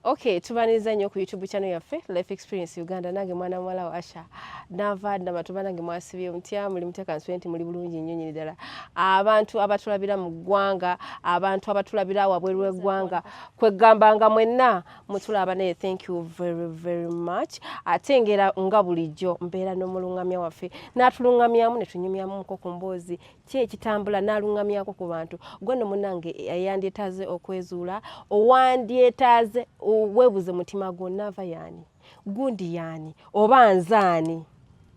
Okay, tubaniza nnyo ku YouTube channel yaffe Life Experience Uganda nange mwana mwala wa Asha navadda batubanange mwasibye mutya muli muteka nswenti muli bulungi nnyo nyini ddala abantu abatulabira mu ggwanga abantu abatulabira wabweru w'eggwanga kwegambanga mwenna mutulaba naye thank you very much atengera nga bulijjo mbeera n'omulungamya waffe n'atulungamyamu ne tunyumyamuko ku mboozi ki ekitambula n'alungamyako ku bantu gwe nno munnange yandyetaaze okwezuula owandyetaaze webuze mutima gwonna ava yaani gundi yaani oba nzaani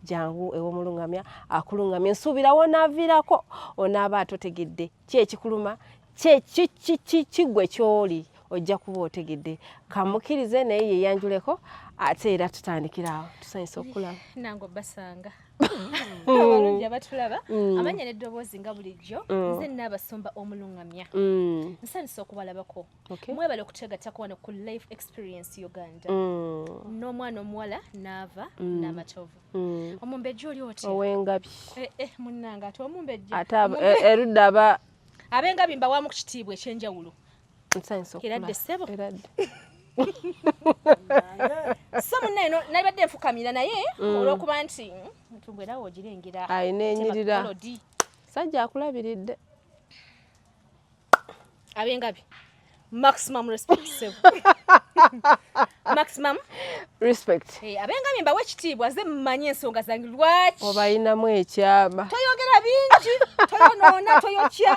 jangu ew'omulungamya akulungamya nsuubira wonaaviirako onaaba atotegedde ki ekikuluma kigwe ky'oli ojja kuba otegedde kamukkirize naye yeyanjuleko ate era tutandikirawo tusanyusa okulaba nange basanga abalungi abatulaba amanya n'eddoboozi nga bulijjo nze nnaabasumba omulungamya nsanyusa okubalabako mwebale okutegatako wano ku Life Experience Uganda n'omwana omuwala n'ava n'amatovu omumbejja oli otya ow'engabi munnange ate omumbejja ate erudda aba ab'engabi mbawaamu ku kitiibwa ekyenjawulo nsanyusa eradde ssebo eradde so munnaye nalibadde nfukamira naye olw'okuba nti ntumbwe era wogirengera ayina enyirira sajja akulabiridde ab'engabi maximum respect sebo maximum respect ab'engabi mbawe ekitiibwa ze mmanyi ensonga zange lwaki obayinamu ekyama toyogera bingi toyonoona toyokya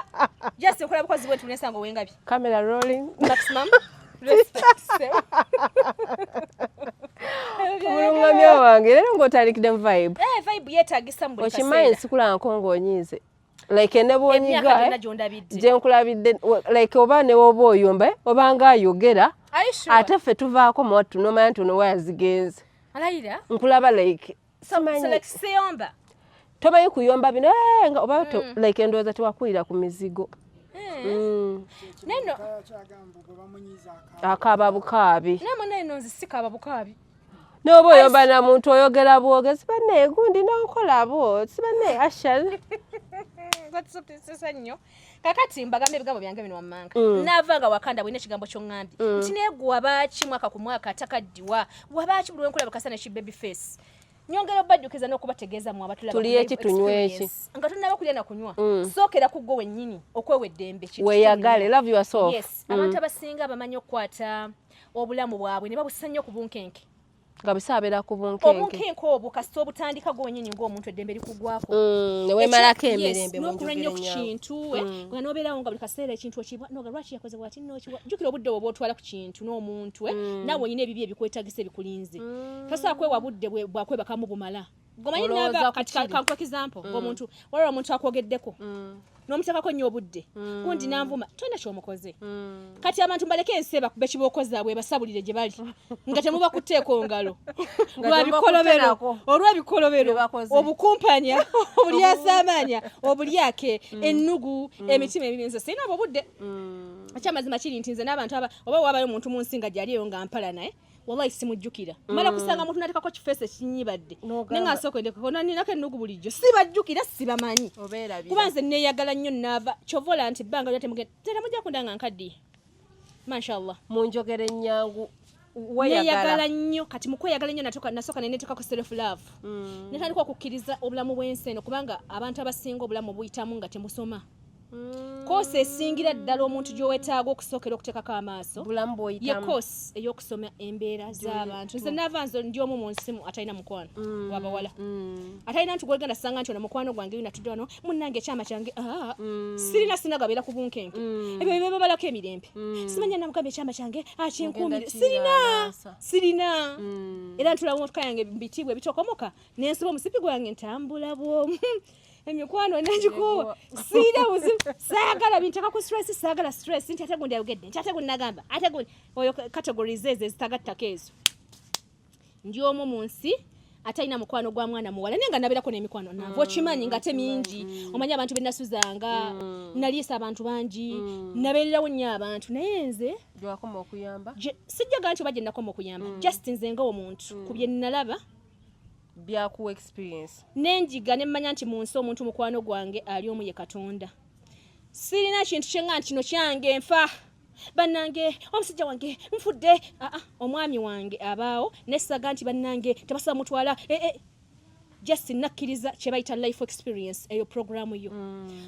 just nkola bukozi bwetu nesanga ow'engabi camera rolling maximum respect sebo omulungamya wange leero ng'otandikidde mu vibe vibe yeetaagisa mu buli kaseera okimanyi sikulanko ng'onyiize like ne bw'onyiga gye nkulabidde like oba ne woba oyomba obanga ayogera ate ffe tuvaako mu wattu n'omanya nti ono wayazigenze alayira nkulaba like siyomba tomanyi kuyomba bino nga oba like endowooza tewakulira ku mizigo neno akaaba bukaabi namunaye nonzi sikaaba bukaabi n'oba oyomba na muntu oyogera bwogezi banne gundi n'okola bwo sibanne Asha gatusopesesa nnyo kakati mbagambe ebigambo byange bino wammanga naavanga wakanda bwina ekigambo ky'oŋŋambye nti naye gwe wabaaki mwaka ku mwaka atakaddiwa wabaaki buli wenkulaba kasana ki baby face nyongera obajjukiza n'okubategeeza mu abatulaba tuliye ki tunywe ki nga tonnaba kulya na kunywa sookera ku gwe wennyini okwewa eddembe weeyagale love yourself yes abantu abasinga bamanyi okukwata obulamu bwabwe ne babussa nnyo ku bunkenke nga bisaabeera ku bunkenke obunkenke obwo kasita obutandika gwennyini ng'omuntu eddembe likugwako ne weemalako emirembe n'okula nnyo ku kintu nga n'obeerawo nga buli kaseera ekintu okibwa noga lwaki yakoze bwati nokiwa jjukira obudde bwe bwotwala ku kintu n'omuntu naawe olina ebibi ebikwetagisa ebikulinze tosobola kwewa budde bwakwebakamu bumala gomanyi naaba kati kankuwa example ng'omuntu walaba omuntu akwogeddeko n'omuteekako nnyo obudde gundi nanvuma tolina ky'omukoze kati abantu mbaleke enseba kube kibookozaabwe basabulire gye bali nga temuba kuteeko ngalo lwabikolobero olw'ebikolobero obukumpanya obulyasaamanya obulyake ennugu emitima emibi nze sirina obwo budde ekyamazima kiri nti nze n'abantu oba waabayo omuntu mu nsi nga gyaliyo nga mpala naye wallahi simujjukira mala kusanga muntu natekako kifeesi ekinyibadde nenga nsookwendeko naninako ennugu bulijjo sibajjukira sibamanyi kuba nze neeyagala nnyo naava kyovola nti bbanga lyatemugenda tera mujja kundanga nkaddiye mashallah munjogere nnyangu neeyagala nnyo kati mukweyagala nnyo nasooka neneetekako self love netandika okukkiriza obulamu bw'ensi eno kubanga abantu abasinga obulamu buyitamu nga temusoma koosi esingira ddala omuntu gy'owetaaga okusookera okuteekako amaaso ye koosi ey'okusoma embeera z'abantu nze naava nze ndi omu mu nsi atalina mukwano wabawala atalina nti gwegenda sanga nti ono mukwano gwange yina tudde wano munnange ekyama kyange sirina sinagabeera ku bunkenke ebyo byebabalako emirembe simanya namugamba ekyama kyange akinkuumire sirina era ntula motoka yange mbitiibwa ebitokomoka nensiba omusipi gwange ntambula bwomu emikwano negikuwa siina buzibu saagala binteeka ku stress saagala stress nti ate gundi ayogedde nti ate gundi nagamba ate gundi oyo categories ezo ezitagattako ezo ndi omu mu nsi atalina mukwano gwa mwana muwala naye nga nabeerako n'emikwano naava okimanyi nga te mingi omanyi abantu be nasuzanga naliisa abantu bangi nabeererawo nnyo abantu naye nze gyewakoma okuyamba sijjaga nti oba gye nakoma okuyamba just nze ng'omuntu ku bye nalaba byakuwa experience nenjiga nemmanya nti mu nsi omuntu mukwano gwange ali omu ye Katonda sirina kintu kyenga nti kino kyange nfa bannange omusajja wange nfudde omwami wange abaawo nessaga nti bannange tebasaba mutwala just nakkiriza kye bayita life experience eyo programu yo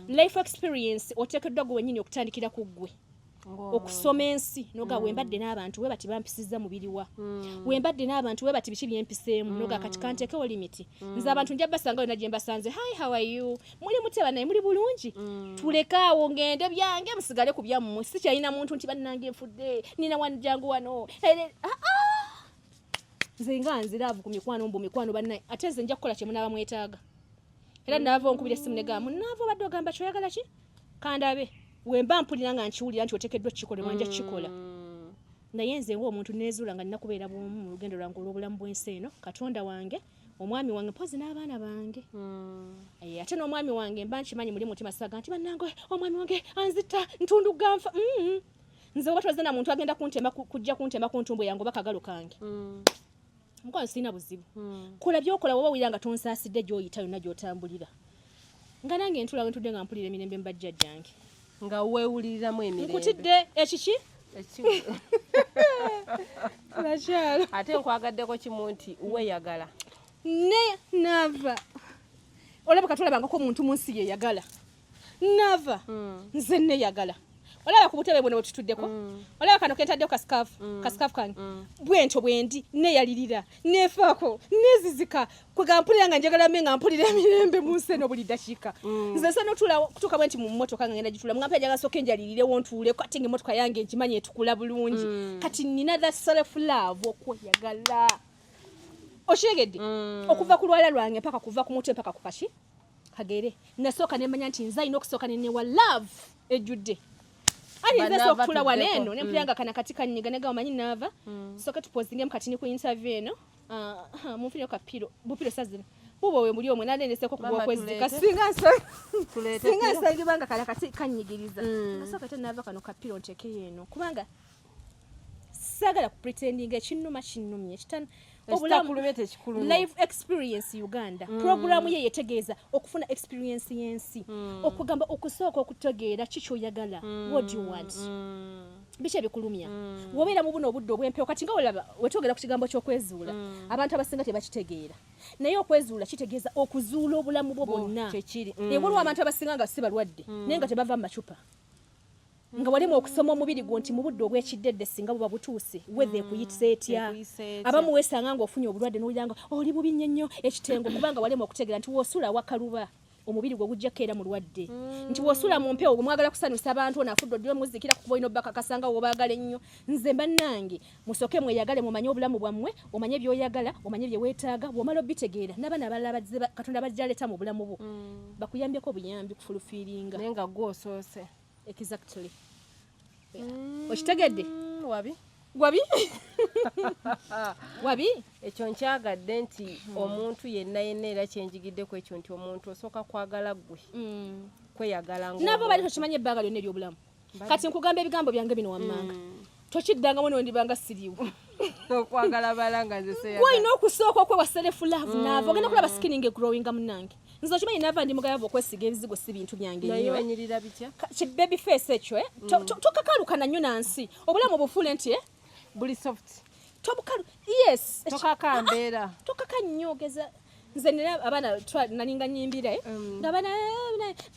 life experience oteekeddwa gwe wennyini okutandikira ku ggwe okusoma ensi noga wembadde n'abantu we bati bampisiza mubiri wa wembadde n'abantu we bati biki byempiseemu noga kati kanteekewo limiti nze abantu njja basanga yonna gye mbasanze hi how are you muli muteba naye muli bulungi tulekaawo ngende byange musigale ku byammwe sikyalina muntu nti bannange nfudde nina wanjangu wano nze nga nziraavu ku mikwano mbu mikwano bannaye ate nze nja kukola kye munaaba mwetaaga era naava onkubira essimu ne gamba naava obadde ogamba kyoyagala ki kandabe wemba mpulira nga nkiwulira nti oteekeddwa kikole mwanja kikola naye nze ng'omuntu neezuula nga nina kubeera bwomu mu lugendo lwange olw'obulamu bw'ensi eno katonda wange omwami wange mpozi n'abaana bange ate n'omwami wange mba nkimanyi muli mutima saga nti bannange omwami wange anzita ntundugga nfa nze oba twaze na muntu agenda kujja kuntema ku ntumbo yange oba kagalo kange mukwano sirina buzibu kola byokola woba wira nga tonsaasidde gy'oyita yonna gy'otambulira nga nange ntula wentudde nga mpulira emirembe mu bajjajjange nga weewuliriramu emirembe nkutidde ekiki nakyalo ate nkwagaddeko kimu nti weeyagala ne nava olaba katolabangako omuntu mu nsi yeyagala nava nze neyagala olaba ku butebe bweno bwetuttuddeko olaba kano kentaddeko kasikaafu kange bwentyo bwendi neyalirira nefaako nezizika kwega mpulira nga njagala me nga mpulira emirembe mu nsi eno buli dakiika nze nsa kutuuka bwe nti mu mmotoka nga ngenda gitula mugamba njagala sooka enjalirirewo ntuuleko ate nga emmotoka yange nkimanyi etukula bulungi kati nina that self love okweyagala okiregedde okuva ku lwala lwange mpaka kuva ku mutwe mpaka ku kaki kagere nasooka nemanya nti nze alina okusooka nenewa love ejjudde nze okutula wano eno nempulira nga kana kati kanyiga nega omanyi naava sooka tupozingemu kati ni ku interview eno munfunire kapiro bupiro sazina bubo we muli omwe nalendeseeko kuba okwezika singa nsangibanga kala kati kanyigiriza nasooka te naava kano kapiro ntekeyo eno kubanga sagala kupretendinga ekinnuma kinnumye kitana life experience Uganda programu ye yetegeeza okufuna experience yensi okugamba okusooka okutegeera kikyoyagala what do you want biche bikulumya wobeera mu buno obudde obwempewo kati nga olaba wetwogera ku kigambo ky'okwezuula abantu abasinga tebakitegeera naye okwezuula kitegeeza okuzuula obulamu bwo bwonna waliwo abantu abasinga nga si balwadde naye nga tebava mu macupa nga walimu okusoma omubiri gwo nti mu budde obwekiddedde singa buba butuuse wethe ekuyitisa etya abamu weesanga nga ofunye obulwadde n'owulira nga oli bubi nnyo ekitengo kubanga walimu okutegeera nti w'osula wakaluba omubiri gwo gujjako era mulwadde nti w'osula mu mpewo gwe mwagala kusanyusa abantu onaafudde oddiwe muzikira kukuba olina obbakakasa nga wobaagala ennyo nze bannange musooke mweyagale mumanye obulamu bwammwe omanye by'oyagala omanye bye weetaaga bw'omala obbitegeera n'abaana abalala katonda bajja aleeta mu bulamu bwo bakuyambyeko obuyambi kufulufiiringa naye nga gw'osoose exactly okitegedde wabi wabi ekyo nkyagadde nti omuntu yenna era kyenjigiddeko ekyo nti omuntu osooka kwagala ggwe kweyagala nabo bali tokimanya ebbanga lyonna ery'obulamu kati nkugamba ebigambo byange bino wammanga tokiddangamu nondibanga siriwo okwagala balanga nze seyagala gwolina okusooka okwewa self love naava ogenda kulaba skinning growinga munange nze okimanyi naava ndi mugayava okwesiga ebizigo si bintu byange naye wanyirira bitya kibaby face ekyo tokakalukana nnyo nansi obulamu obufule nti buli soft tobukalu yes tokakambeera tokakanyogeza nze nina abaana nalinga nyimbira ng'abaana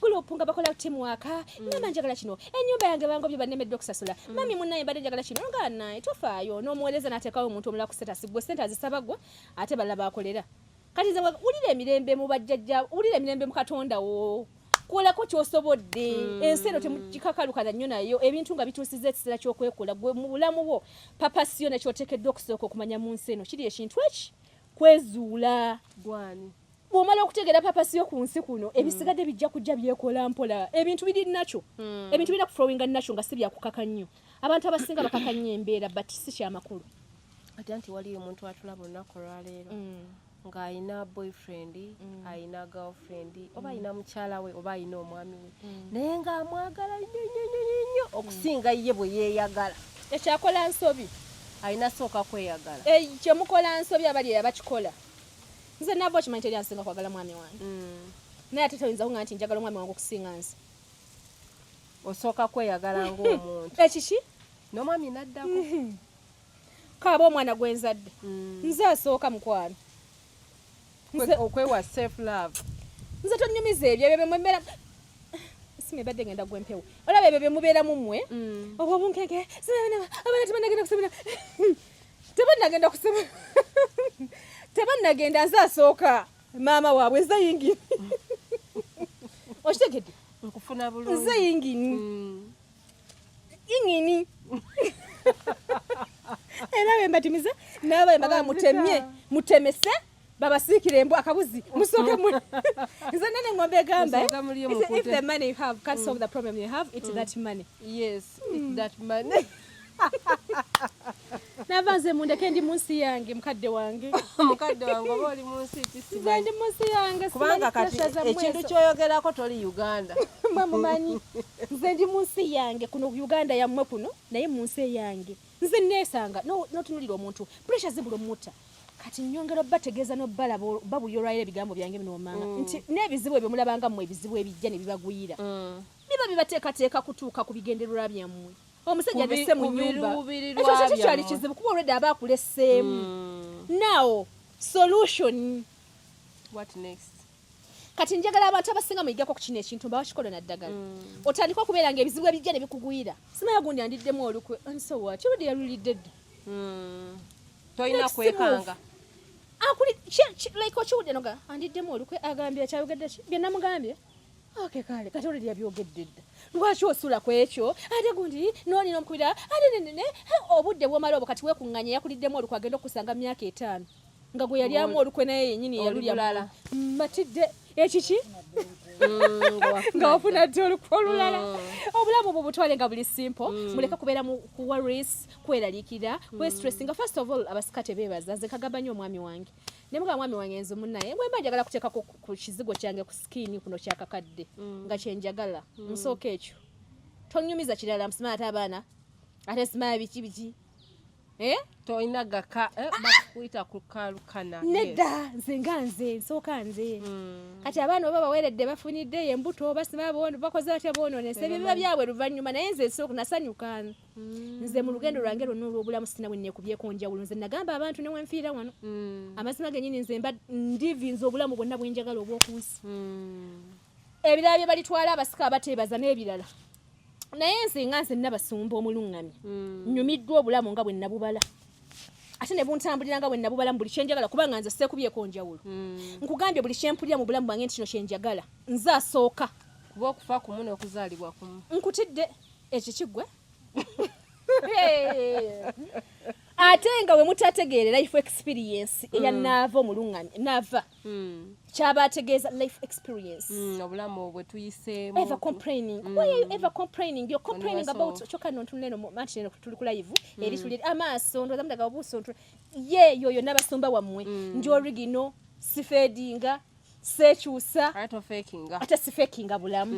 gurupu nga bakola teamwork ngamba njagala kino ennyumba yange bangobye bannemedde okusasula mami munnaye mbadde njagala kino nga naye tofaayo n'omuweereza n'ateekawo omuntu omulala ku sentasi gwe sente azisaba gwe ate balala bakolera kati nze wulira emirembe mu bajjajja wulira emirembe mu katonda wo kolako kyosobodde ensi eno temukikakalukana nnyo nayo ebintu nga bituusiza ekiseera ky'okwekola gwe mu bulamu bwo papasiyo nekyoteekeddwa okusooka okumanya mu nsi eno kiri ekintu eki kwezuula gwani bw'omala okutegeera papasiyo ku nsi kuno ebisigadde bijja kujja byekola mpola ebintu biri nakyo ebintu birina kuflowinga nakyo nga si byakukaka nnyo abantu abasinga bakaka nnyo embeera but si kyamakulu ate nti waliyo omuntu atulaba olunaku olwaleero ng'ayina boyfriend ayina girlfriend oba ayina mukyala we oba ayina omwami we naye ng'amwagala nnyo okusinga ye bwe yeeyagala ekyakola nsobi ayina sooka kweyagala kyemukola nsobi abali abakikola nze nava okimanyi teri ansinga kwagala mwami wange naye ate toyinza kuŋŋa nti njagala omwami wange okusinga nze osooka kweyagala ng'omuntu ekiki n'omwami naddako kaaba omwana gwenzadde nze asooka mukwano okwewa self love nze tonyumiza ebyo ebyo bemwembeera sime badde ngenda gwempewo olaba ebyo byemubeera mu mmwe obwo bunkenke abaana tebannagenda kusomera tebannagenda kusomera tebannagenda nze asooka maama waabwe nze yingini okitegedde nkufuna bulungi nze yingini yingini era bembatimiza naaba embaga mutemye mutemese babasiikire embu akabuzi musooke mu nze nane ngombe egamba if the money you have can't solve the problem you have it's that money yes it's that money navanze mundeke ndi munsi yange mukadde wange oba oli munsi nze ndi munsi yange kubanga kati ekintu kyoyogerako toli Uganda mwamumanyi nze ndi munsi yange kuno Uganda yammwe kuno naye munsi eyange nze neesanga notunulira omuntu pressure zibula omuta kati nyongera bategeeza nobbala babuli olwalira ebigambo byange binoomanga nti n'ebizibu ebyo mulabanga mmwe ebizibu ebijja ne bibagwira biba bibateekateeka kutuuka ku bigendererwa byammwe omusajja nesse mu nnyumba ekyo kikyali kizibu kuba olwedde aba akuleseemu now solution what next kati njagala abantu abasinga muyiggako ku kino ekintu mbawa kikola naddagala otandika okubeera nga ebizibu ebijja ne bikugwira simanya gundi andiddemu olukwe ansowa kirudde yalulidde dda tolina kwekanga like okiwudde noga andiddemu olukwe agambye akyayogedde ki bye namugambye okay kale kati oledi yabyogedde dda lwaki osula ku ekyo ate gundi noonina omukubira ate nenene obudde bwomala obwo kati weekuŋŋanya yakuliddemu olukwe agenda okusanga mu myaka 5 nga gwe yalyamu olukwe naye yennyini yalulya matidde ekiki nga wafuna dde olukwe olulala obulamu bwo butwale nga buli simple muleke kubeera mu worries kweraliikira kwestressinga first of all abasika tebeebaza nze kagamba nnyo omwami wange ne mugamba mwami wange nze munnaye bwe mba njagala kuteekako ku kizigo kyange ku sikiini kuno kyakakadde nga kyenjagala nsooka ekyo tonyumiza kirala msimaya ate abaana ate simaya biki tolina gaka bakuyita kukalukana nedda nze nga nze nsooka nze kati abaana oba baweeredde bafunidde embuto basima bakoze batya boononesa ebyo biba byabwe luvannyuma naye nze nsooka nasanyuka nze mu lugendo lwange lwonna olw'obulamu sina bwe neekubyeko njawulo nze nagamba abantu ne wenfiira wano amazima gennyini nze mba ndivinza obulamu bwonna bwenjagala obw'okunsi ebirala bye balitwala abasika abateebaza n'ebirala naye nsinga nze nabasumba omuluŋŋamye nnyumiddwa obulamu nga bwe nabubala ate ne buntambulira nga bwe nabubala mu buli kyenjagala kubanga nze seekubyeko njawulo nkugambye buli kyempulira mu bulamu bwange nti kino kyenjagala nze asooka kuba okufa kumu n'okuzaalibwa kumu nkutidde ekyo kiggwe ate nga we mutategeere life experience eyanaava omuluŋŋamye naava kyaba ategeeza life experience obulamu bwe tuyiseemu ever complaining why are you ever complaining you're complaining about kyokka nontunuleno manti neno tuli ku live eri tuli amaaso ndoza mudaga obuuso ye yoyo n'abasumba wammwe ndi origino sifeedinga sekyusa ate sifekinga bulamu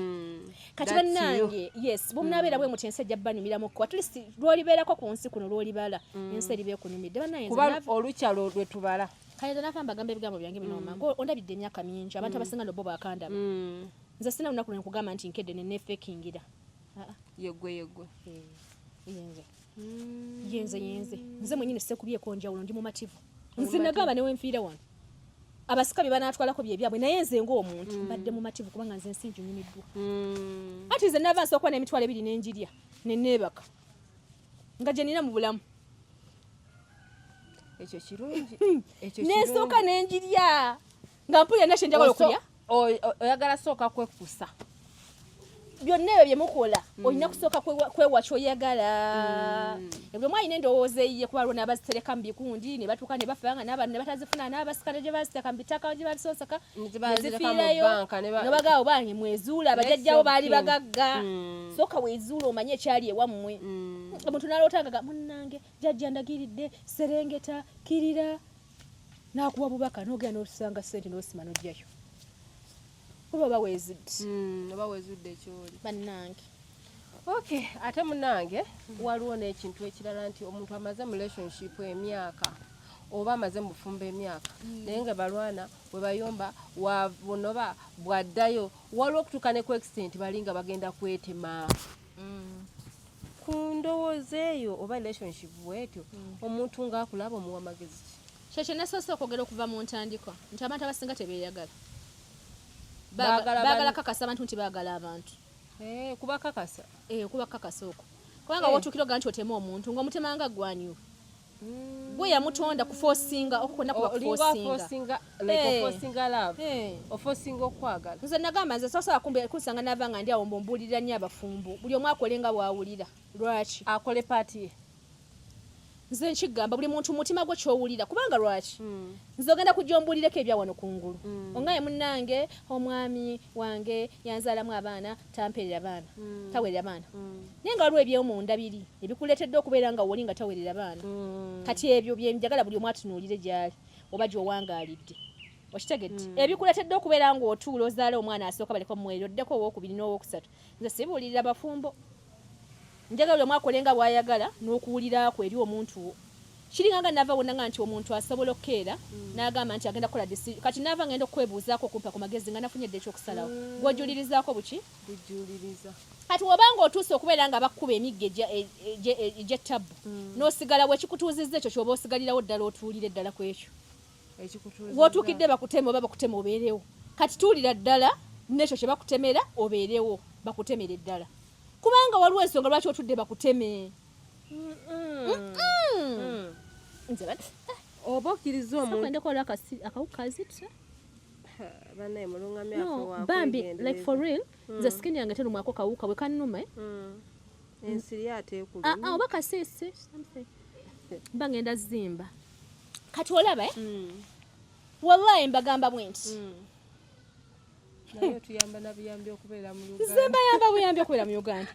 kati bannange yes bumunabeera bwe muti ensi ejja banyumiramukko at least lwolibeerako ku nsi kuno lwolibala ensi eriba ekunyumidde bannange kuba olukyalo lwe tubala kayinza nafa mbagamba ebigambo byange binooma ondabidde emyaka mingi abantu abasinga nobo bakandaba nze sina lunaku lwe nkugamba nti nkedde nenefekingira yegwe yenze nze mwenyini sekubyeko njawulo ndi mumativu nze nagamba newenfiira wano abasika bye banaatwalako bye byabwe naye nze ng'omuntu mbadde mu mativu kubanga nze ensi njunyumiddwa ati nze nava nsobola kuba n'emitwalo 2 n'enjirya neneebaka nga gye nina mu bulamu ekyo kirungi nensooka n'enjirya nga mpulira nakye njagala okulya oyagala sooka kwekusa byonna ebyo bye mukola olina kusooka kwewa kyoyagala ebwe mwalina endowooza eyiye kuba lwona abazitereka mu bikundi ne batuuka ne bafanga n'abantu ne batazifuna n'abasika ne gye baziteka mu bitaka gye babisonsaka nezifiirayo nobagaawo bange mwezuula abajjajjawo baali bagagga sooka weezuula omanye ekyali ewammwe omuntu n'alootangaga munnange jjajja ndagiridde serengeta kirira n'akuwa bubaka n'ogenda n'osanga ssente n'osima n'ojjayo oba wezudde ekyoli bannange okay ate munnange waliwo n'ekintu ekirala nti omuntu amaze mu relationship emyaka oba amaze mu bufumbo emyaka naye nga balwana bwe bayomba wabonoba bwaddayo waliwo okutuuka ne ku extent bali nga bagenda kwetema ku kundowooza eyo oba relationship bwetyo omuntu ng'akulaba omuwa magezi kyekyo nasoose okwogera okuva mu ntandikwa nti abantu abasinga tebeeyagala baagala kakasa abantu nti baagala abantu kuba kakasa okwo kubanga wotuukira oga nti otema omuntu ng'omutemanga gwanyu gwe yamutonda kufosinga okukona kuba kufosinga ofosinga okwagala nze nagamba nze sosobola kusanga navanga ndi awo mbumbuulirira nnyo abafumbo buli omu akole nga bw'awulira lwaki akole paati ye nze nkigamba buli muntu mutima gwe kyowulira kubanga lwaki nze ogenda kujja ombuulireko ebya wano kungulu ongaye munnange omwami wange yanzaalamu abaana tampeerera baana taweerera baana naye nga waliwo ebyomunda biri ebikuleetedde okubeera nga woli nga taweerera baana kati ebyo byenjagala buli omu atunuulire gyali oba gy'owangaalidde okitegedde ebikuleetedde okubeera nga otuula ozaala omwana asooka baleka omumwerera oddeko owookubiri n'owookusatu nze sibuulirira bafumbo njagala buli omu akole nga bw'ayagala n'okuwulira kwe eri omuntu kiringa nga nava wonna nga nti omuntu asobola okukeera n'agamba nti agenda kukola kati naava ngenda okwebuuzaako okumpa ku magezi nga nafunyedde ekyokusalawo gw'ojulirizaako buki bujuliriza kati obanga otuuse okubeera nga bakkuba emigga egy'ettabu n'osigala bwekikutuuzizza ekyo kyoba osigalirawo ddala otuulire ddala ku ekyo bw'otuukidde bakutema oba bakutema obeerewo kati tuulira ddala n'ekyo kye bakutemera obeerewo bakutemere ddala kubanga waliwo ensonga lwaki otudde bakuteme nze oba okkiriza omuntuendekola akawukazita banaye mulungamyako bambi like for real nze skin yange terumwako kawuka bwe kannuma ensiri ate ekulu oba kasiisi mba ngenda zimba kati olaba wallahi mbagamba bwenti naye tuyamba nabuyambi okubeera mu Uganda nze mbayamba buyambi okubeera mu Uganda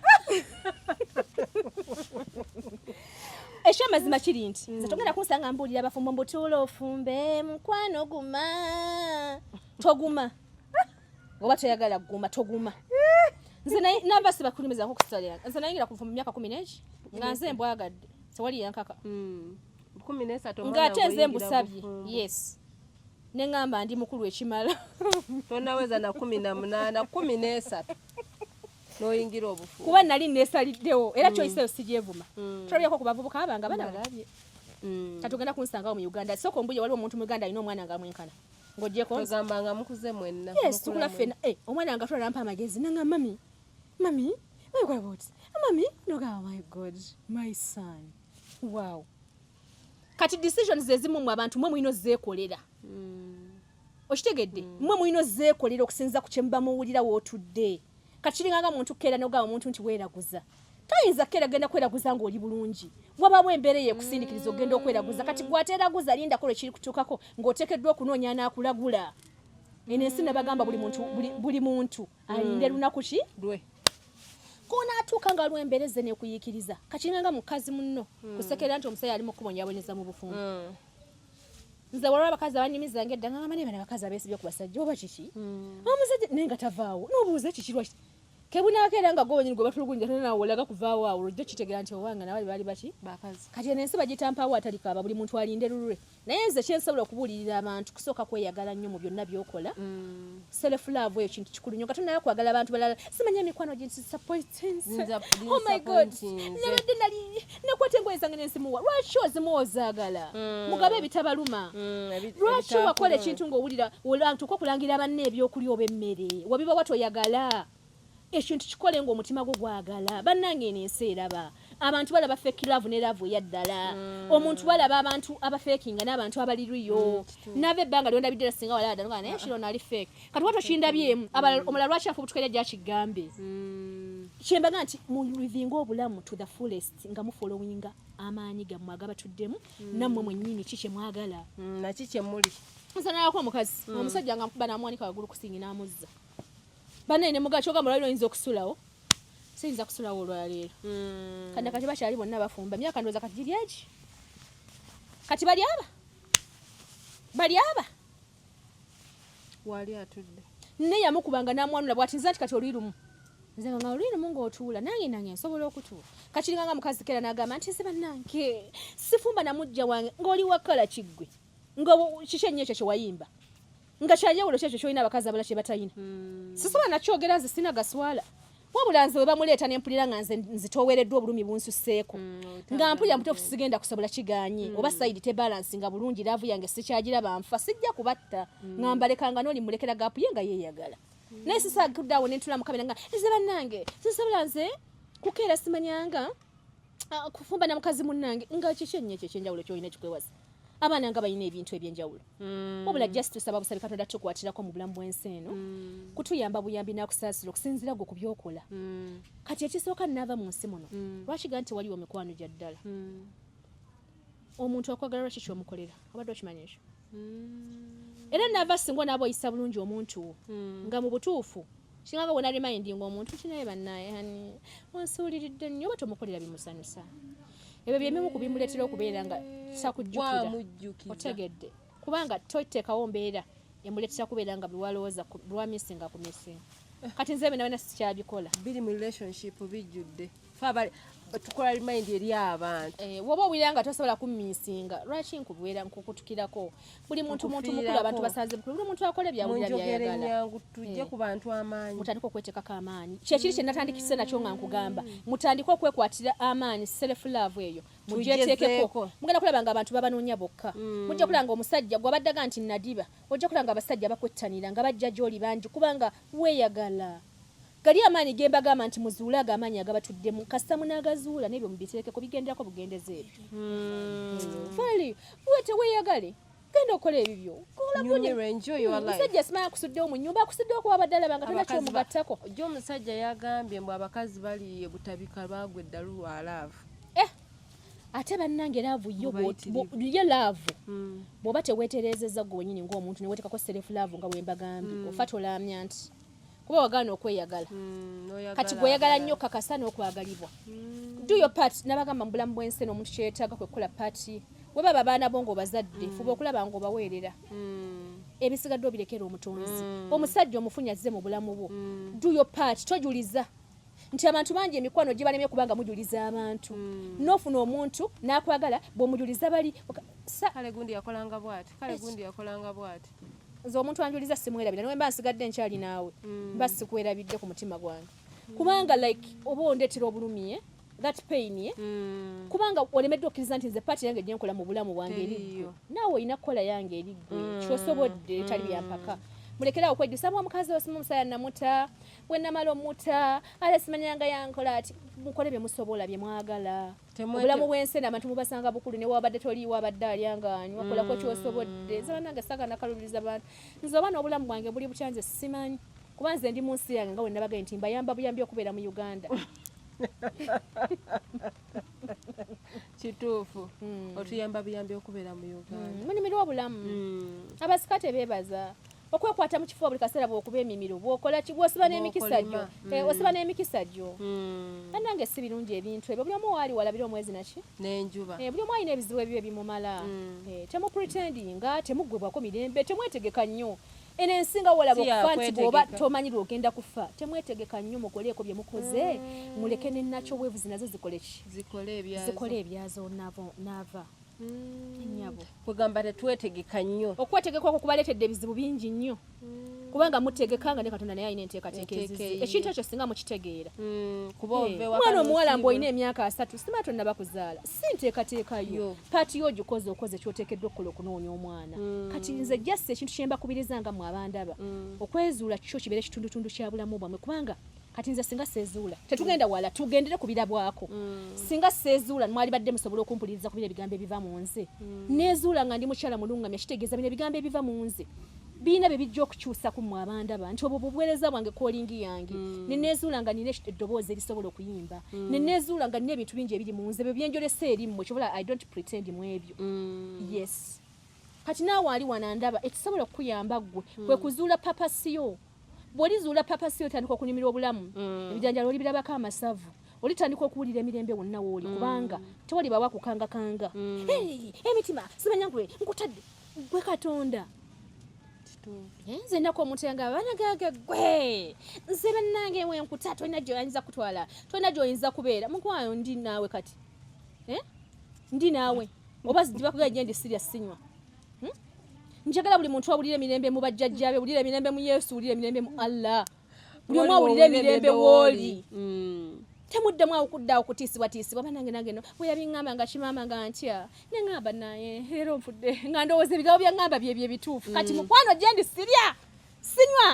ekyo amazima kiri nti nze togenda kunsanga mbuulira abafumbo mbutuula ofumbe mukwano guma toguma oba toyagala guma toguma nze nava sibakulumizako ku sitale yange nze nayingira ku nfumbo myaka 11 nga nze mbwagadde tewali yankaka 13 ng'ate nze mbusabye yes neŋŋamba ndi mukulu ekimala tonaweza na 18 13 noyingira obufu kuba nali neesaliddewo era kyoyiseyo sigyevuma tolabyako ku bavubuka abanga banalabye kati ogenda kunsangawo mu Uganda sooka ombuye waliwo omuntu mu Uganda alina omwana nga mwenkana ng'ogyeko ogamba nga mukuze mwenna yes tukula ffenna omwana nga tola nampa amagezi nanga mami what about mami noga oh my god my son wow kati decisions ezimu mu abantu mwe mulina zeekolera okitegedde mwe mulina zeekolera okusinza ku kye muba muwulira wootudde kati kiringanga muntu kukeera n'ogamba omuntu nti weeraguza tayinza kukeera genda kweraguza ng'oli bulungi wabamu embeera yeekusindiikiriza ogenda okweraguza kati gwateeraguza lindako lwe kiri kutuukako ng'oteekeddwa okunoonya n'akulagula eno ensi ne bagamba buli muntu alinde lunaku ki lwe konaatuuka nga lw'embeera ze neekuyiikiriza kakiringanga mukazi munno kusekera nti omusajja ali mu kkubo nyabonyeza mu bufumbo nze waliwo abakazi abanyumiza ngedda nga ngamba naye bano abakazi abeesibye ku basajja oba kiki omusajja naye nga tavaawo n'obuuza ekikirwa kebunaakeera nga gobanyini gwe batulugunja nawe olaga kuvaawo awo olwojjo kitegera nti owanga nawe baali baki bakazi kati eno ensi bagitampaawo atalikaaba buli muntu alinde lulwe naye nze kyensobola okubuulirira abantu kusooka kweyagala nnyo mu byonna byokola self love eyo kintu kikulu nnyo katonda nakwagala abantu balala simanya emikwano gye oh my god nabadde nali nakwata engoye zange nensimuwa lwaki ozimuwa ozaagala mugabe ebitabaluma lwaki wakola ekintu ng'owulira olantu okulangira banne ebyokulya oba emmere wabiba watoyagala ekintu kikole ng'omutima gwo gwagala bannange eno ensi eraba abantu balaba fake love ne love eyaddala omuntu balaba abantu abafekinga n'abantu abaliruyo nava ebbanga lyondabidde era singa walala ddala naye kiro naali fake kati watokindabyeemu omulala lwaki afa obutukaira gyakigambe kyembaga nti mulivinga obulamu to the fullest nga mufolowinga amaanyi gammwe agabatuddemu nammwe mwennyini ki kyemwagala naki kyemuli nsanalako omukazi omusajja nga nkuba namwanika waggulu kusingi n'amuzza banene mugakyoga mulwaliro oyinza okusulawo siyinza kusulawo olwaleero kandi kati bakyali bonna bafumba myaka ndowooza kati giri egi kati bali aba wali atudde ne yamukubanga namwanula bwati nze nti kati oluirumu nze nga oluirumu ng'otuula nange nsobola okutuula kakiringanga mukazi kera n'agamba nti nze bannange sifumba namujja wange ng'oli wakala kiggwe nga kiki ennyo ekyo kyewayimba nga kyajawulo kyekyo kyolina abakazi abala kye batayina sisobola nakyogera nze sina gaswala wabula nze bamuleeta nempulira nga nze nzitowereddwa obulumi bunsuseeko nga mpulira mutofu sigenda kusobola kiganye oba side te balance nga bulungi laavu yange sikyagiraba nfa sijja kubatta nga mbalekanga n'oli mulekera gaapu ye nga yeeyagala naye sisaguddeawo ne ntula mu kamera nga nze bannange sisobola nze kukeera simanyanga kufumba na mukazi munnange nga kiki ennyo ekyo ekyenjawulo kyolina kikwewasa abaana nga balina ebintu ebyenjawulo wabula just tusaba busabe Katonda tukwatirako mu bulamu bw'ensi eno kutuyamba buyambi n'akusaasira okusinziira gwe ku byokola kati ekisooka nnaava mu nsi muno lwakiga nti waliwo mikwano gya ddala omuntu akwagala lwaki kyomukolera obadde okimanyi ekyo era naava singa onaaba oyisa bulungi omuntu nga mu butuufu kinga wona remindinga omuntu kinaye bannaye hani onsuuliridde nnyo oba tomukolera bimusanyusa ebyo byemimu kubimuleetera okubeera nga sakujjukira otegedde kubanga toteekawo mbeera emuleetera kubeera nga biwalowooza lwamisinga ku misinga kati nze bena sikyabikola biri mu relationship bijjudde tukola remind eri abantu woba owulira nga tosobola kummisinga lwaki nkubeera nkukutukirako buli muntu mukulu abantu basanze bukulu buli muntu akola ebyawulira byayagala tujje ku bantu amaanyi mutandika okwetekako amaanyi kyekiri kye natandikise nakyo nga nkugamba mutandika okwekwatira amaanyi self love eyo mugyeteekeko mugenda kulaba nga abantu babanoonya bokka mujja kulaba nga omusajja gwabaddaga nti nadiba ojja kulaba nga abasajja bakwettanira nga bajja gy'oli bangi kubanga weeyagala gali amaanyi ge mbagamba nti muzuule ago amaanyi agabatuddemu kasita munaagazuula n'ebyo mubiteekeko bigenderako bugendeze ebyo fali wete weeyagale genda okola ebibyo omusajja simanya akusuddewo mu nnyumba akusuddewo kuba baddala banga tolina kyomugattako ojja omusajja yagambye mbu abakazi bali butabika lwagwe eddalu lwa laavu ate bannange laavu ye laavu bw'oba teweeterezezza gwe wenyini ng'omuntu neweetekako self laavu nga bwembagambye ofa tolaamya nti kuba wagaana okweyagala kati gweyagala nnyo kakasa n'okwagalibwa do your part nabagamba mu bulamu bw'ensi eno omuntu kyeyetaaga kwekola paati we baba abaana bo ng'obazadde fuba okulaba ng'obaweerera ebisigadde obirekera omutonzi omusajja omufunya azze mu bulamu bwo do your part tojuliza nti abantu bangi emikwano gye balemye kubanga mujuliza abantu n'ofuna omuntu n'akwagala bw'omujuliza bali kale gundi yakolanga bw'ati nze omuntu anjuliza simwerabira niwe mba nsigadde nkyali naawe mba sikwerabidde ku mutima gwange kubanga like oba ondeetera obulumi that pain kubanga olemeddwa okkiriza nti nze paati yange gye nkola mu bulamu bwange eriggwe naawe olina kukola yange eriggwe kyosobodde etali byampaka mulekerawo okwejjusa mwa mukazi osima omusaya namuta bwe namala omuta ale simanyanga yankola ati mukole bye musobola bye mwagala obulamu bw'ensi abantu mubasanga bukulu ne wabadde toliiwo abadde alyangaanyi wakolako kyosobodde nze bannange saga nakalubiriza bantu nze oba n'obulamu bwange buli butya nze simanyi kuba nze ndi mu nsi yange nga we nabagaye nti mbayamba buyambi okubeera mu Uganda kituufu otuyamba buyambi okubeera mu Uganda mulimirwa obulamu abasika tebeebaza okwekwata mu kifo buli kaseera bw'okuba emimiro bw'okola ki bw'osiba n'emikisa gyo osiba n'emikisa gyo bannange si birungi ebintu ebyo buli omu waali walabira omwezi naki n'enjuba buli omu alina ebizibu ebyo ebimumala temupretendinga temuggwebwako mirembe temwetegeka nnyo eno ensinga walaba okufa nti bw'oba tomanyirwa ogenda kufa temwetegeka nnyo mukoleeko bye mukoze muleke n'ennakyo bwevuzi nazo zikole ki zikole ebyazo naava ennyabo kwegamba tetwetegeka nnyo okwetegeka okwo kubaleetedde ebizibu bingi nnyo kubanga mutegekanga ne Katonda naye alina enteekateeka ezizi ekintu ekyo singa mukitegeera mwana omuwala mbu olina emyaka 3 sima tonnaba kuzaala si nteekateekayo paati yo okoze kyoteekeddwa okukola okunoonya omwana kati nze jasi ekintu kye mbakubirizanga mu abandaba okwezuula kyo kibeere kitundutundu kya bulamu bwamwe kubanga kati nze singa seezuula tetugenda wala tugendere kubirabwako singa seezuula mwali badde musobola okumpuliriza ku bino ebigambo ebiva mu nze neezuula nga ndi mukyala mulungamya kitegeeza bino ebigambo ebiva mu nze biina bye bijja okukyusaku mu abandaba nti obwo buweereza bwange kolingi yange neneezuula nga nina eddoboozi erisobola okuyimba neneezuula nga nina ebintu bingi ebiri mu nze bye byenjolesa erimmwe kyobola I don't pretend mu ebyo yes kati naawe ali wanandaba ekisobola okukuyamba ggwe kwe kuzuula papasiyo bw'olizuula papasiyo otandika okunyumirwa obulamu ebijanjalo olibirabako amasavu olitandika okuwulira emirembe wonna wooli kubanga tewali bawa kukangakanga emitima simanya gwe nkutadde gwe Katonda nze nako omuntu yanga abanagage gwe nze bannange wenkuta tolina gy'oyinza kutwala tolina gy'oyinza kubeera mukwayo ndi naawe kati ndi naawe oba zibakugaa gye ndi serious sinywa njagala buli muntu awulira emirembe mu bajjajjabe wulira emirembe mu Yesu wulira emirembe mu Allah buli omu awulira emirembe w'oli temuddemu okuddawo kutiisibwatiisibwa banange no bwe yabiŋŋamba nga kimaama nga ntya ne ŋŋamba naye leero nfudde nga ndowooza ebigambo bya ŋŋamba bye bituufu kati mukwano gye ndi sirya sinywa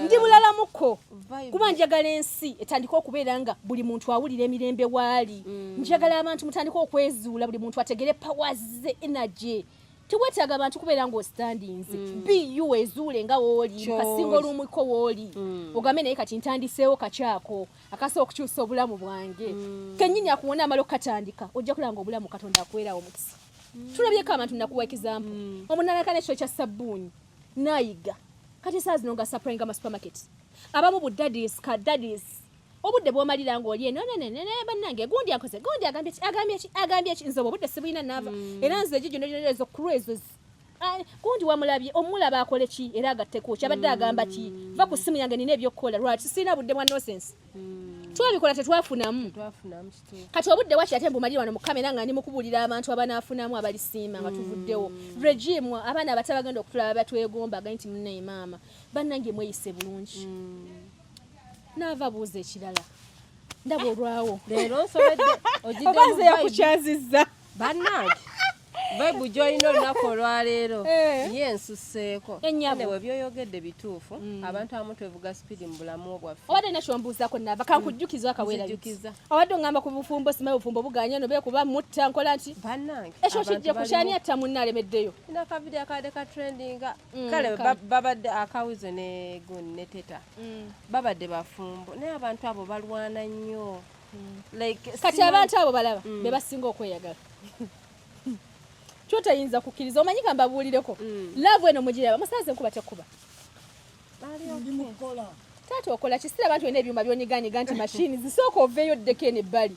ndi mulalamuko kuba njagala ensi etandika okubeera nga buli muntu awulira emirembe waali njagala abantu mutandika okwezuula buli muntu ategere powers ze energy tewetaaga abantu kubeera ng'ostandinze biyu wezuule nga wooli kasinga olumwiko wooli ogambe naye kati ntandiseewo kakyako akasa okukyusa obulamu bwange kennyini akuwona amala okukatandika ojja kulanga obulamu katonda akuweerawo omukisa tulabyeko abantu nakuwa ekizampu omunalaka nekiro kya sabbuuni nayiga kati saa zino nga sapurayinga mu supermarket abamu budadis kadadis obudde bwomalira ng'oli eno bannange gundi akoze gundi agambye eki nze obudde sibulina naava era nze egyo gyonna ezo cruises gundi wamulabye omulaba akole ki era agatteko kyabadde agamba ki va ku ssimu yange nina ebyokukola lwaki sirina budde bwa nonsense twabikola tetwafunamu kati obudde waki ate mbumalira wano mu kamera nga ndi mukubuulira abantu abanaafunamu abalisiima nga tuvuddewo regime abaana abato bagenda okutulaba batwegombaga nti munnaye maama bannange mweyise bulungi naava buuza ekirala ndaba olwawo leero nsobedde obanze yakukyazizza bannange Bible joyino olunaku olwaleero ye nsusseeko newe byoyogedde bituufu abantu abamu twevuga spidi mu bulamu bwaffe obadde nakyombuuzaako naava kankujjukiza akaweerajukiza obadde ongamba ku bufumbo simaye obufumbo buganya nobe kuba mutta nkola nti bannange ekyo kijja kukyani atta munna alemeddeyo ina akavidiyo akabadde katrendinga kale babadde akawizo ne guni ne teta babadde bafumbo naye abantu abo balwana nnyo kati abantu abo balaba be basinga okweyagala kyotayinza kukkiriza omanyi ka mbabuulireko laavu eno mugiraba musaze nkuba tekuba taata okola kisira abantu ena ebyuma byonyiganyiga nti mashini zisooka oveeyo ddeko eno ebbali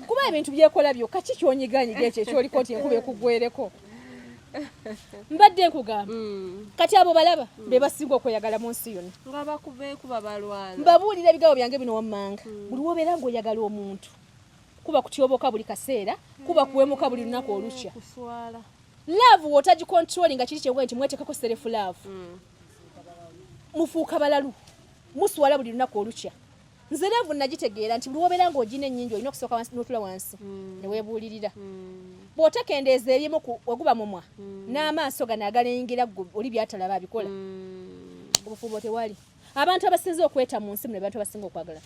kuba ebintu byekola byokka ki kyonyiganyiga ekyo ekyoliko nti enkuba ekugwereko mbadde nkugamba kati abo balaba be basinga okweyagala mu nsi yonna nga bakubeekuba balwana mbabuulira ebigambo byange bino wammanga buli wobeera ng'oyagala omuntu kuba kutyoboka buli kaseera kuba kuwemuka buli lunaku olukya love wotagikontrolinga kiri kyengwe nti mwetekako self love mufuuka balalu muswala buli lunaku olukya nze love nagitegeera nti buli wobeera ng'ogina ennyingi olina okusooka wansi n'otula wansi neweebuulirira bw'otakendeeza ebimu weguba mumwa n'amaaso gano agalengera ggwe oli byatalaba abikola obufumbo tewali abantu abasinze okweta mu nsi muno abantu abasinga okwagala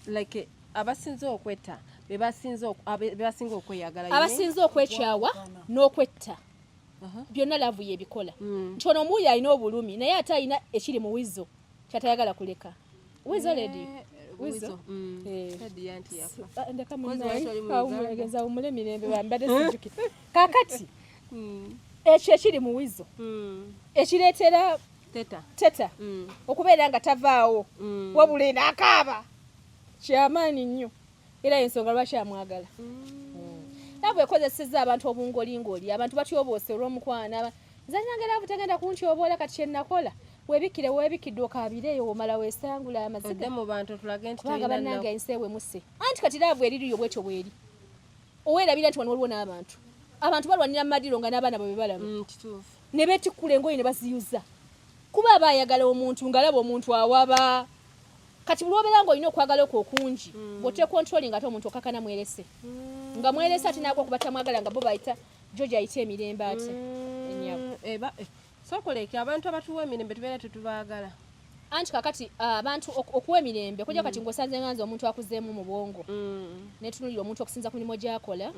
like abasinze okwetta bebasinze okweyagala abasinze okwekyawa n'okwetta byonna laavu yebikola nti ono omuuyi alina obulumi naye ate alina ekiri mu wizo kyatayagala kuleka wizo ledi wizo ndekamunaawumulegeza wumule emirembe bambadde sijjuki kakati ekyo ekiri mu wizo ekireetera teta okubeera nga tavaawo wabula enaakaaba kyamaanyi nnyo era ensonga lwaki amwagala laavu ekozesezza abantu obungolingoli abantu batyoboose olw'omukwana nze nange laavu tagenda kuntyoboola kati kyennakola weebikidde okaabireeyo womala weesangula amaziga bannange ensi ewemuse anti kati laavu eririyo bwetyo bweri oweerabira nti wano waliwo n'abantu balwanira mu madiro nga n'abaana bwe balaba ne beetikkula engoyi ne baziyuza kuba aba ayagala omuntu ng'alaba omuntu awaba kati buli obeera ng'olina okwagala okwo okungi bw'otekontrolinga ate omuntu okakana mwerese nga mwerese ate naagwa kuba tamwagala nga bo bayita George ayita emirembe ate sokoleke abantu abatuwa emirembe tubeera tetubaagala anti kakati abantu okuwa emirembe okujja kati ng'osanze nganze omuntu akuzeemu mu bwongo netunulira omuntu okusinza ku mirimu gy'akola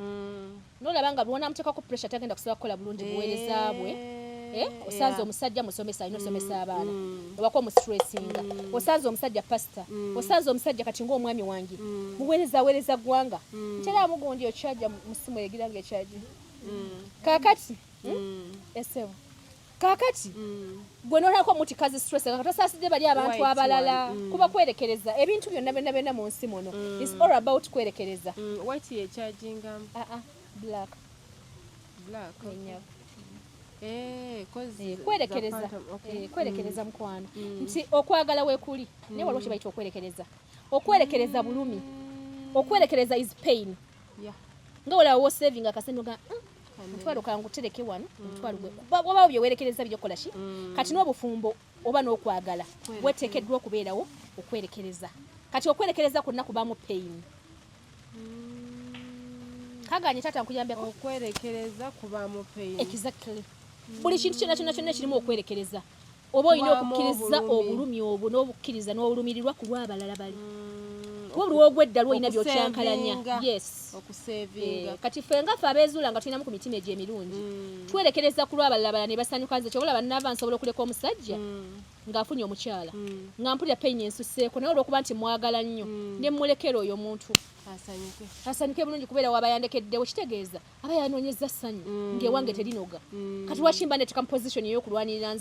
n'olaba nga bw'onaamuteekako pressure tagenda kusobola kukola bulungi buweereza bwe osanze omusajja musomesa alina okusomesa abaana obako omustressinga osanze omusajja pasita osanze omusajja kati ng'omwami wange muweereza ggwanga ntera amugundi okyajja musimu egira ng'ekyaji kakati esebo kakati gwe nolako muti kazi stress nga tosaasidde bali abantu abalala kuba kwerekereza ebintu byonna byonna mu nsi muno is all about kwerekereza white ye charging black kwerekereza mukwano nti okwagala weekuli naye waliwo kye bayita okwerekereza bulumi okwerekereza is pain nga olaba wosavinga akasente nga mutwalo kangu tereke wano mutwalo gwe oba byo werekereza byokola ki kati n'obufumbo oba n'okwagala weteekeddwa okubeerawo okwerekereza kati okwerekereza kwonna kubaamu pain kaganye tata nkuyambeko okwerekereza kubaamu pain exactly buli kintu kyonna kirimu okwerekereza oba olina okukkiriza obulumi obwo n'obukkiriza n'olumirirwa ku lw'abalala bali kuba olw'ogwedda lwolina byokyankalanya yes okusevinga kati ffe nga ffe abeezuula nga tulinamu ku mitima egyo emirungi twerekereza ku lw'abalala bala ne basanyuka nze kyobola bannava nsobola okuleka omusajja ng'afunye omukyala nga mpulira payini ensuseeko naye olw'okuba nti mwagala nnyo ne mmulekera oyo omuntu asanyuke bulungi kubeera waba yandekeddewo kitegeeza aba yanoonyeza ssanyu ng'ewange terinoga kati wakimba ndetuka mu position ey'okulwanirira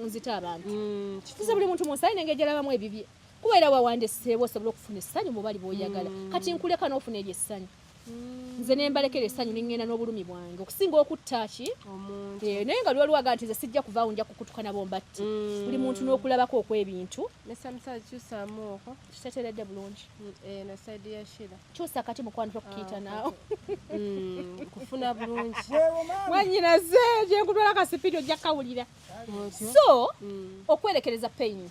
nzita abantu tuze buli muntu mu nsi alina engeri gy'alabamu ebibye kubeera wawandeseewo osobola okufuna essanyu mu bali b'oyagala kati nkuleka n'ofuna eryo essanyu nze ne mbalekera essanyu ne ŋŋenda n'obulumi bwange okusinga okutta ki naye nga lwolwaga nti nze sijja kuvaawo nja kukutuka nabo mbatti buli muntu n'okulabako okw'ebintu nesamusazi kyusaamu okwo kiteteredde bulungi eno saidi ya shira kyusa akati mukwano tokukiita naawe kufuna bulungi wanyinaze gyenkutwala akasipidi ojja kawulira so okwerekereza payini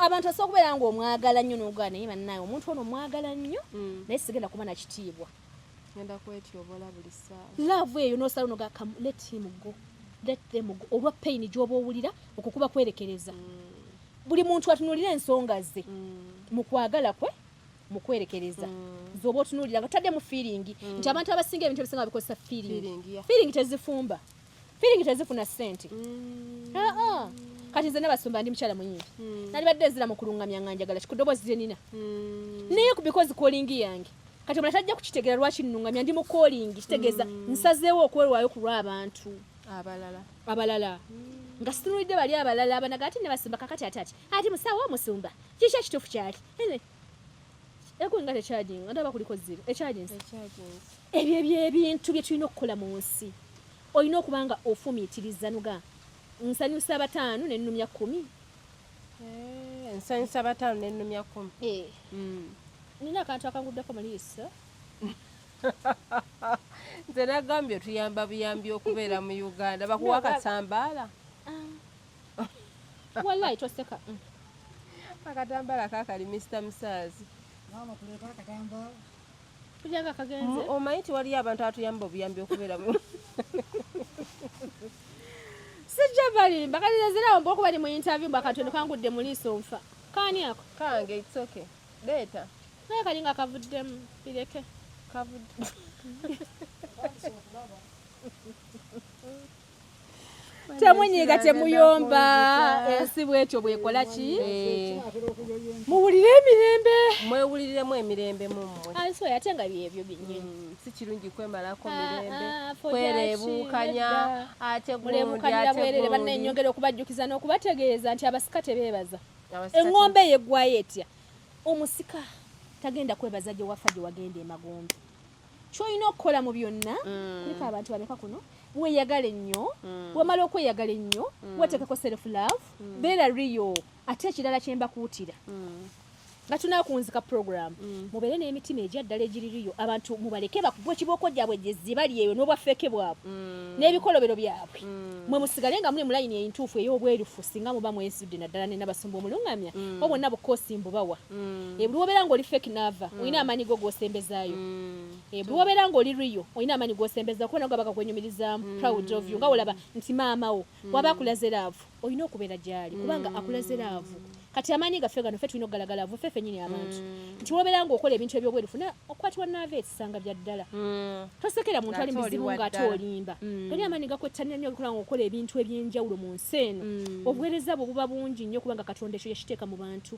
abantu asobola okubeera nga omwagala nnyo n'ogaa naye bannaye omuntu ono omwagala nnyo naye sigenda kuba na kitiibwa genda kwetyobola buli ssaawa laavu eyo n'osala onoga let them go olwa payini gy'oba owulira okukuba kwerekereza buli muntu atunuulira ensonga ze mu kwagala kwe mu kwerekereza z'oba otunuulira nga tadde mu feelingi nti abantu abasinga ebintu ebisinga babikozesa feelingi tezifumba feelingi tezifuna ssente kati nze nabasumba ndi mukyala muyimbi nalibadde nzira mu kulungamya nga njagala kikudoboozi gye nina naye because calling yange kati omulala tajja kukitegera lwaki nnungamya ndi mu calling kitegeeza nsazeewo okwewaayo ku lw'abantu abalala nga situnulidde bali abalala abanaga ati ne basumba kakati ati musawo omusumba kiki ekituufu kyali ekwenga tekyajinga ndaba kuliko zero ekyaginsi ebyo ebyebintu bye tulina okukola mu nsi olina okuba nga ofumiitiriza nuga nsanyusa 5 n'ennumya 10 nsanyusa 5 n'ennumya 10 nina akantu akanguddeko muliisa nze nagambye otuyamba buyambi okubeera mu Uganda bakuwa akatambaala wallahi toseka akatambaala kakali Mr. Musaazi kujanga kagenze omanyi ti waliyo abantu atuyamba obuyambi okubeera mu sijja balimba kati zirawo mbokuba bali mu interview mbakatono kangudde mu liiso nfa kaani ako kange it's okay data naye kali nga kavuddemu bireke kavudde temunyiga temuyomba ensi bwetyo bwekola ki muwulire emirembe mwewuliriremu emirembe mummwe ansi oyo ate nga byebyo byennyini si kirungi kwemalako mirembe kwereebuukanya ate muleebuukanira bwerere bannenyongera okubajjukiza n'okubategeeza nti abasika tebeebaza eŋŋombe yeggwayo etya omusika tagenda kwebaza gye wafa gye wagenda emagombe kyolina okukola mu byonna kuliko abantu bameka kuno weeyagala ennyo wamala okweyagala ennyo weteekeko self love beera riyo ate ekirala kye mbakuutira nga tunakunzika program mubeere n'emitima egya ddala egiririyo abantu mubaleke bakubwa ekibooko gyabwe gye zibali eyo n'obwafeeke bwabwe n'ebikolobero byabwe mwe musigale nga muli mu layini entuufu ey'obwerufu singa muba mwesudde naddala ne nabasumba omulungamya oba bwonna bukoosi mbubawa buli wobeera ng'oli fake nava olina amaanyi go g'osembezaayo buli wobeera ng'oli riyo olina amaanyi g'osembezaayo kuba nago bakakwenyumirizaamu proud of you nga olaba nti maamawo waba akulaze laavu olina okubeera gy'ali kubanga akulaze laavu kati amaanyi gaffe gano ffe tulina okugalagala avo ffe nyini abantu nti wobeera ng'okola ebintu ebyobwerufu okwatibwa naava ekisanga bya ddala tosekera muntu ali muzibu ng'ate olimba oli amaanyi gakwettanira nnyo okukola ng'okola ebintu eby'enjawulo mu nsi eno obuweereza bwo buba bungi nnyo kubanga katonda ekyo yakiteeka mu bantu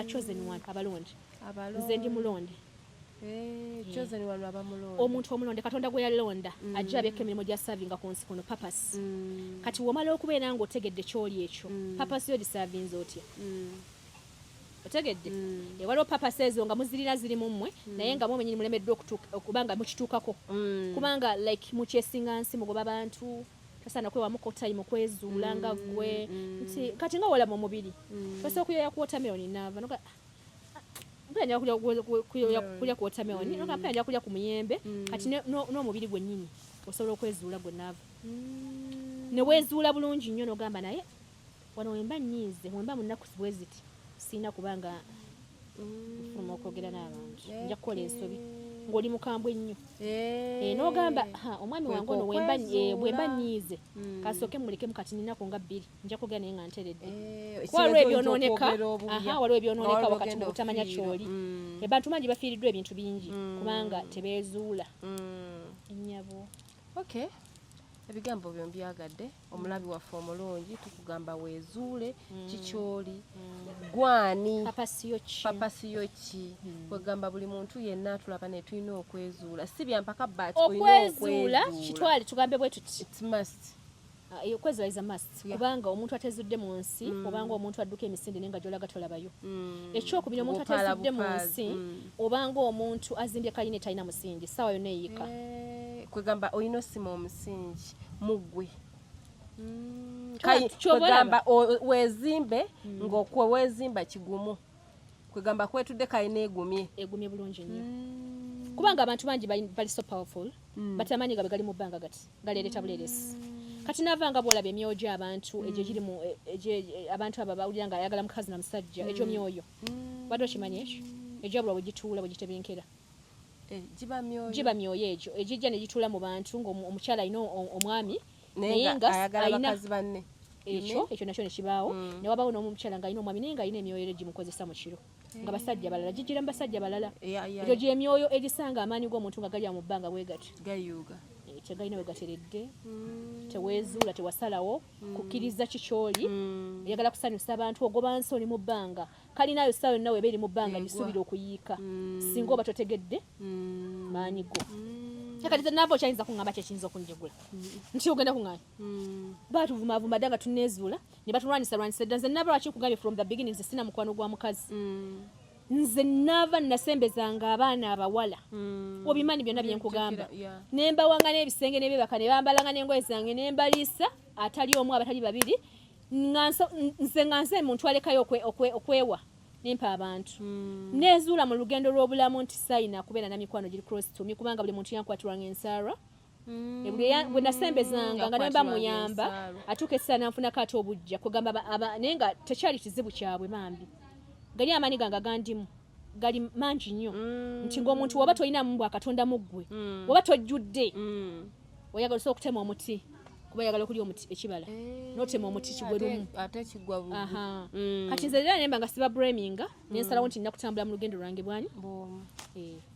chosen one abalonde nze ndi mulonde omuntu omulonde katonda gwe yalonda ajja abyeko emirimu gya savinga ku nsi kuno papas kati womala okubeera ng'otegedde kyoli ekyo papas yo disavinze otya otegedde waliwo papas ezo nga muzirina ziri mu mmwe naye nga mwomenyini mulemeddwa okuba nga mukituukako kubanga like mukyesinga nsi mugoba abantu tasaana kwewamuko time kwezuula nga gwe nti kati nga wola mu mubiri osobola okuyoya ku watermelon naava mpenda kulya ku watermelon mpenda kulya ku muyembe kati n'omubiri gwennyini osobola okwezuula gwennaava ne weezuula bulungi nnyo n'ogamba naye wano wemba nnyiize wemba mu nnaku bwe ziti siina kubanga fuluma okwogera n'abantu nja kukola ensobi ng'oli mukambwe ennyo n'ogamba omwami wange ono bwemba nnyiize kasooke mulekemu kati ninaku nga 2 nja kwogera naye nga nteredde waliwo ebyonooneka waliwo ebyonooneka wakati mu butamanya kyoli abantu bangi bafiiriddwa ebintu bingi kubanga tebeezuula ennyabo okay ebigambo byo mbyagadde omulabi waffe omulungi tukugamba weezuule kikyoli gwani papasiyo ki kwegamba buli muntu yenna atulaba ne tulina okwezuula si byampaka but okwezuula kitwale tugambe bwe tuti it's must okwezuula is a must kubanga omuntu atezudde mu nsi obanga omuntu adduka emisinde nenga gyolaga tolabayo ekyokubiri omuntu atezudde mu nsi obanga omuntu azimbye kayine talina musingi sawa yonna eyiika kwegamba oyina osima omusingi muggwe kwegamba wezimbe ng'okwe wezimba kigumu kwegamba kwetudde kayina egumye bulungi nnyo kubanga abantu bangi bali so powerful batamanyi gabe gali mu bbanga gati galeereta buleeresi kati navanga bwolaba emyoyo gy'abantu egyo giri mu abantu abo bawulira nga ayagala mukazi na musajja egyo myoyo badde okimanyi ekyo egyabula bwe gituula bwe gitebenkera jiba myoyo egyo egijja ne gituula mu bantu ng'omukyala alina omwami naye nga alina ekyo nakyo ne kibaawo ne wabaawo n'omukyala ng'alina omwami naye ng'alina emyoyo ero gimukozesa mu kiro nga basajja balala gigira mu basajja balala egyo gy'emyoyo egisanga amaanyi g'omuntu nga galya mu bbanga bwe gati gayuuga tegalina we gateredde teweezuula tewasalawo kukkiriza kikyoli eyagala kusanyusa abantu ogoba nsi oli mu bbanga kalinayo ssaawa yonna weba eri mu bbanga gisuubira okuyiika singa oba totegedde maanyi go kati nava okyayinza kuŋŋamba kyekiyinza okunjegula nti ogenda kuŋŋanya batuvumavuma dda nga tuneezuula ne batulwanyisa dda nze nava lwaki kugambye from the beginning nze sina mukwano gwa mukazi nze nava nasembezanga abaana abawala obimanyi byonna byenkugamba nembawanga n'ebisenge nebebaka ne bambalanga n'engoye zange nembaliisa atali omu abatali babiri nze nga nze muntwalekayo okwewa nempa abantu nezuula mu lugendo lw'obulamu nti sayina kubeera na mikwano giri close to me kubanga buli muntu yankwatirwanga ensaara bwe nasembezanga nga nemba muyamba atuuka essaawa nanfunako ate obujja kugamba naye nga tekyali kizibu kyabwe bambi gali amaanyi gange gandimu gali mangi nnyo nti ng'omuntu waba tolinamu bwakatonda mu ggwe waba tojjudde oyagala osobola okutema omuti kuba yagala okulya omuti ekibala n'otema omuti kigwe lumu kati nze era nemba nga siba braminga nensalawo nti nina kutambula mu lugendo lwange bwani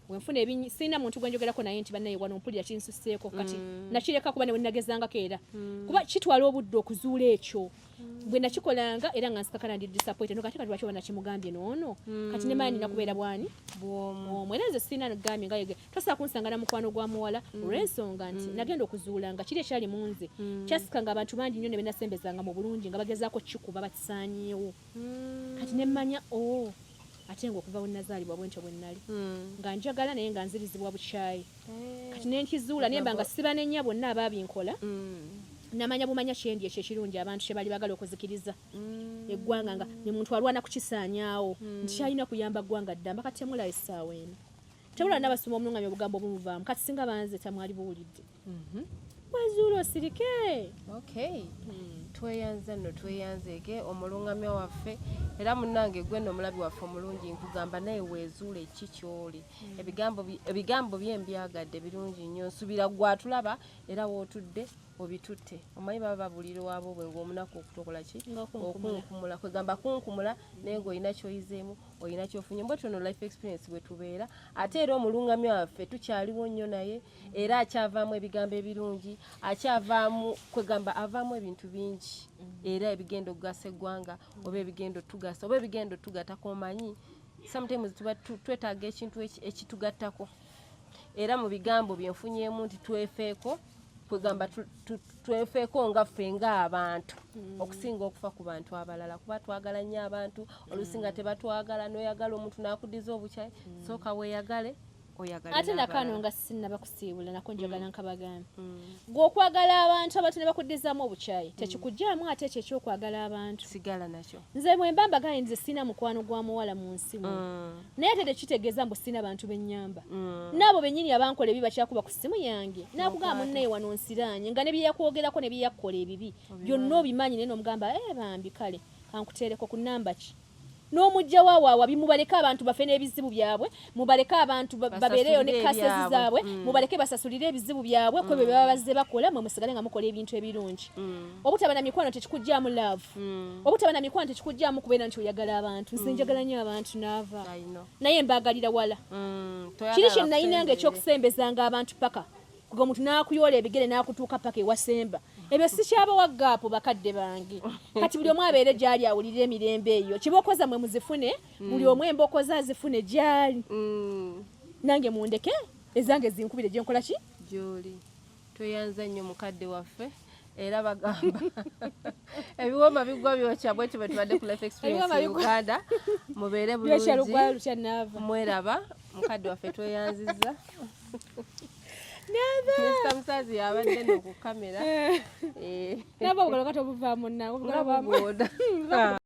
wenfuna sirina muntu gwenjogerako naye nti bannaye wano mpulira kinsusseeko kati nakireka kuba ne bwe nagezangako era kuba kitwala obudde okuzuula ekyo bwe nakikolanga era nga nsikakana ndi disappointed no kati lwaki oba nakimugambye noono kati ne maani nakubeera bwani bw'omu era nze sirina nagambye nga yege tosobola kunsanga na mukwano gwa muwala olw'ensonga nti nagenda okuzuula nga kiri ekyali mu nze kyasika nga abantu bangi nnyo ne benasembezanga mu bulungi nga bagezaako kikuba bakisaanyeewo kati ne mmanya ate ng'okuva bwe nazaalibwa bwentyo bwe nnali nga njagala naye nga nzirizibwa bukyayi kati ne nkizuula naye mba nga siba n'ennya bonna abaabinkola namanya bumanya kyendi ekyo ekirungi abantu kye bali bagala okuzikiriza eggwanga nga ne muntu alwana kukisaanyaawo nti kyalina kuyamba ggwanga ddamba kati temulayo essaawa eno tebula n'abasoma omulungamya obugambo obumuvaamu kati singa banze tamwali buwulidde wezuula osirike tweyanze nno tweyanzeege omulungamya waffe era munnange gwe nno omulabi waffe omulungi nkugamba naye weezuule ki kyoli ebigambo byembyagadde birungi nnyo nsubira gwatulaba era wootudde obitutte omanyi baba babulira waabo bwe ng'omunaku okutokola ki okunkumula kwegamba kunkumula naye ng'olina kyoyizeemu olina kyofunye mbwe tono life experience bwe tubeera ate era omulungamya waffe tukyaliwo nnyo naye era akyavaamu ebigambo ebirungi akyavaamu kwegamba avaamu ebintu bingi era ebigenda okugasa eggwanga oba ebigenda otugasa oba ebigenda otugatako omanyi sometimes tuba twetaaga ekintu ekitugattako era mu bigambo byenfunyemu nti twefeeko kwegamba twefeeko nga ffe ng'abantu okusinga okufa ku bantu abalala kuba twagala nnyo abantu olusinga tebatwagala n'oyagala omuntu n'akuddiza obukyayi sooka weeyagale oyagala ate nakano nga sinaba kusiibula nako njagala nkabagambe gwe okwagala abantu abato ne bakuddizaamu obukyayi tekikugyamu ate ekyo ekyokwagala abantu sigala nakyo nze bwe mba mbaganye nze sina mukwano gwa muwala mu nsi naye ate tekitegeeza mbu sina bantu bennyamba naabo bennyini abankola ebibi bakyakuba ku ssimu yange nakugamba munnaye wano nsiraanye nga ne bye yakwogerako ne bye yakkola ebibi byonna obimanyi naye n'omugamba bambi kale kankuteereko ku nnamba ki n'omujja waawaawa bimubaleke abantu bafe n'ebizibu byabwe mubaleke abantu babeereyo ne kasezi zaabwe mubaleke basasulire ebizibu byabwe kwe bwe baba bazze bakola mwe musigale nga mukola ebintu ebirungi obutaba na mikwano tekikuggyaamu love obutaba na mikwano tekikuggyaamu kubeera nti oyagala abantu nze njagala nnyo abantu naava naye mbaagalira wala kiri kye nayinanga ekyokusembezanga abantu paka kuga omuntu n'akuyoola ebigere n'akutuuka paka ewasemba ebyo sikyaba waggaapo bakadde bange kati buli omu abeere gyali awulirira emirembe eyo kibokoza mwe muzifune buli omu embokoza azifune gyali nange mundeke ezange zinkubire gye nkola ki gy'oli tweyanza nnyo mukadde waffe era bagamba ebiwoma bigwa byokya bwekyo bwe tubadde ku life experience Uganda mubeere bulungi mweraba mukadde waffe tweyanziza Mr. Musazi yabadde no ku kamera nabo ogalo katobuvaamu nabo